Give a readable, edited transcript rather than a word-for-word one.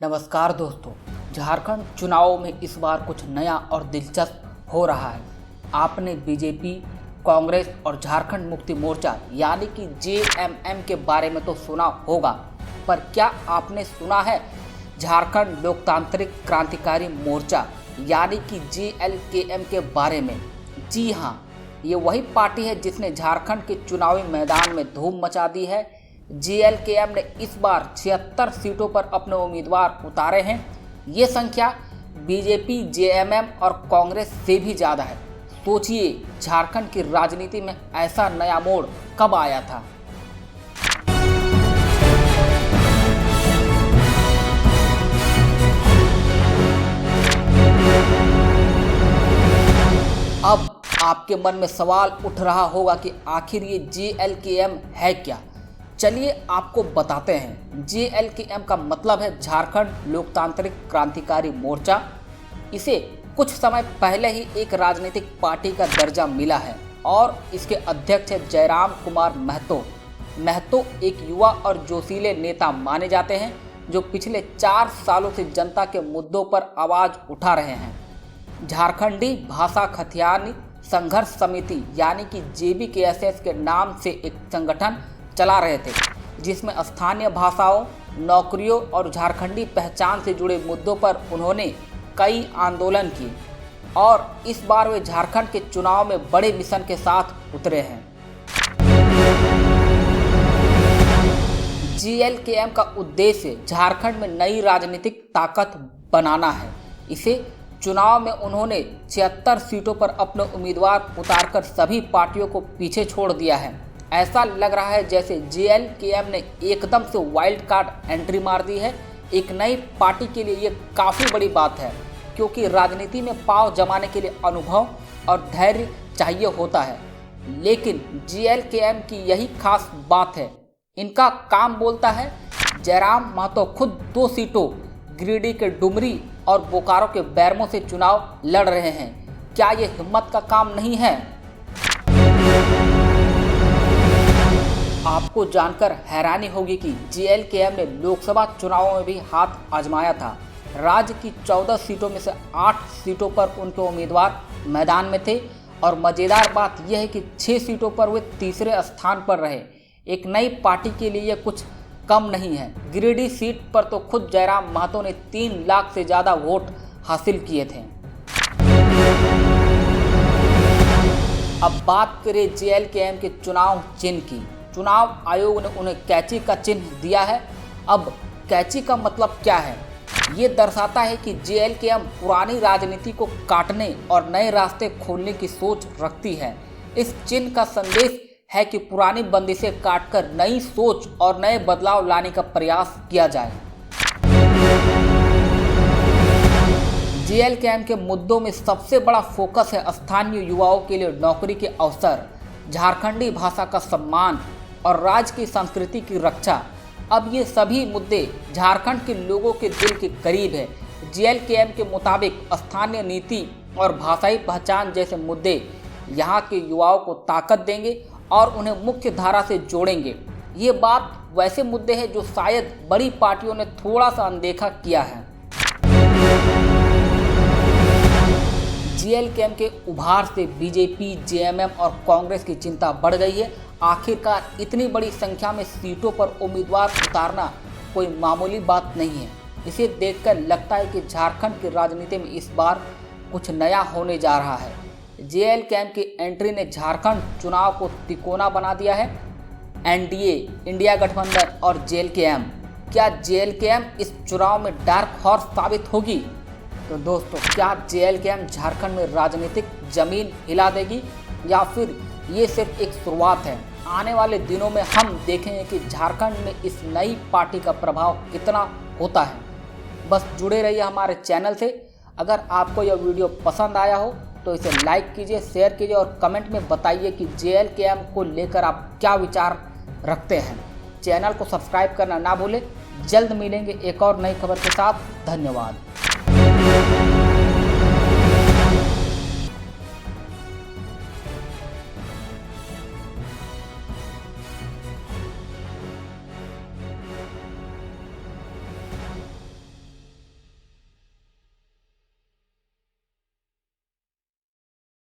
नमस्कार दोस्तों, झारखंड चुनाव में इस बार कुछ नया और दिलचस्प हो रहा है। आपने बीजेपी, कांग्रेस और झारखंड मुक्ति मोर्चा यानी कि जेएमएम के बारे में तो सुना होगा, पर क्या आपने सुना है झारखंड लोकतांत्रिक क्रांतिकारी मोर्चा यानी कि जेएलकेएम के बारे में? जी हाँ, ये वही पार्टी है जिसने झारखंड के चुनावी मैदान में धूम मचा दी है। जेएलकेएम ने इस बार 76 सीटों पर अपने उम्मीदवार उतारे हैं। ये संख्या बीजेपी, जेएमएम और कांग्रेस से भी ज़्यादा है। सोचिए, झारखंड की राजनीति में ऐसा नया मोड़ कब आया था। अब आपके मन में सवाल उठ रहा होगा कि आखिर ये जेएलकेएम है क्या। चलिए आपको बताते हैं। जेएलकेएम का मतलब है झारखंड लोकतांत्रिक क्रांतिकारी मोर्चा। इसे कुछ समय पहले ही एक राजनीतिक पार्टी का दर्जा मिला है और इसके अध्यक्ष है जयराम कुमार महतो। महतो एक युवा और जोशीले नेता माने जाते हैं जो पिछले 4 सालों से जनता के मुद्दों पर आवाज़ उठा रहे हैं। झारखंडी भाषा खतियानी संघर्ष समिति यानी कि जेबीकेएसएस के नाम से एक संगठन चला रहे थे, जिसमें स्थानीय भाषाओं, नौकरियों और झारखंडी पहचान से जुड़े मुद्दों पर उन्होंने कई आंदोलन किए और इस बार वे झारखंड के चुनाव में बड़े मिशन के साथ उतरे हैं। जेएलकेएम का उद्देश्य झारखंड में नई राजनीतिक ताकत बनाना है। इसे चुनाव में उन्होंने 76 सीटों पर अपने उम्मीदवार उतारकर सभी पार्टियों को पीछे छोड़ दिया है। ऐसा लग रहा है जैसे जेएलकेएम ने एकदम से वाइल्ड कार्ड एंट्री मार दी है। एक नई पार्टी के लिए ये काफ़ी बड़ी बात है, क्योंकि राजनीति में पांव जमाने के लिए अनुभव और धैर्य चाहिए होता है। लेकिन जेएलकेएम की यही खास बात है, इनका काम बोलता है। जयराम महतो खुद 2 सीटों गिरिडीह के डुमरी और बोकारो के बैरमो से चुनाव लड़ रहे हैं। क्या ये हिम्मत का काम नहीं है? आपको जानकर हैरानी होगी कि जेएलकेएम ने लोकसभा चुनावों में भी हाथ आजमाया था। राज्य की 14 सीटों में से 8 सीटों पर उनके उम्मीदवार मैदान में थे और मज़ेदार बात यह है कि 6 सीटों पर वे तीसरे स्थान पर रहे। एक नई पार्टी के लिए यह कुछ कम नहीं है। गिरिडीह सीट पर तो खुद जयराम महतो ने 3 लाख से ज़्यादा वोट हासिल किए थे। अब बात करें जेएलकेएम के चुनाव चिन्ह की। चुनाव आयोग ने उन्हें कैंची का चिन्ह दिया है। अब कैंची का मतलब क्या है? ये दर्शाता है कि जेएलकेएम पुरानी राजनीति को काटने और नए रास्ते खोलने की सोच रखती है। इस चिन्ह का संदेश है कि पुरानी बंदिशें काटकर नई सोच और नए बदलाव लाने का प्रयास किया जाए। जेएलकेएम के मुद्दों में सबसे बड़ा फोकस है स्थानीय युवाओं के लिए नौकरी के अवसर, झारखंडी भाषा का सम्मान और राज्य की संस्कृति की रक्षा। अब ये सभी मुद्दे झारखंड के लोगों के दिल के करीब है। जेएलकेएम के मुताबिक स्थानीय नीति और भाषाई पहचान जैसे मुद्दे यहाँ के युवाओं को ताकत देंगे और उन्हें मुख्य धारा से जोड़ेंगे। ये बात वैसे मुद्दे हैं जो शायद बड़ी पार्टियों ने थोड़ा सा अनदेखा किया है। जेएलकेएम के उभार से बीजेपी, जेएमएम और कांग्रेस की चिंता बढ़ गई है। आखिरकार इतनी बड़ी संख्या में सीटों पर उम्मीदवार उतारना कोई मामूली बात नहीं है। इसे देखकर लगता है कि झारखंड की राजनीति में इस बार कुछ नया होने जा रहा है। जेएलकेएम की एंट्री ने झारखंड चुनाव को तिकोना बना दिया है। एनडीए, इंडिया गठबंधन और जेएलकेएम, क्या जेएलकेएम इस चुनाव में डार्क हॉर्स साबित होगी? तो दोस्तों, क्या जेएलकेएम झारखंड में राजनीतिक जमीन हिला देगी या फिर ये सिर्फ एक शुरुआत है? आने वाले दिनों में हम देखेंगे कि झारखंड में इस नई पार्टी का प्रभाव कितना होता है। बस जुड़े रहिए हमारे चैनल से। अगर आपको यह वीडियो पसंद आया हो तो इसे लाइक कीजिए, शेयर कीजिए और कमेंट में बताइए कि जेएलकेएम को लेकर आप क्या विचार रखते हैं। चैनल को सब्सक्राइब करना ना भूलें। जल्द मिलेंगे एक और नई खबर के साथ। धन्यवाद।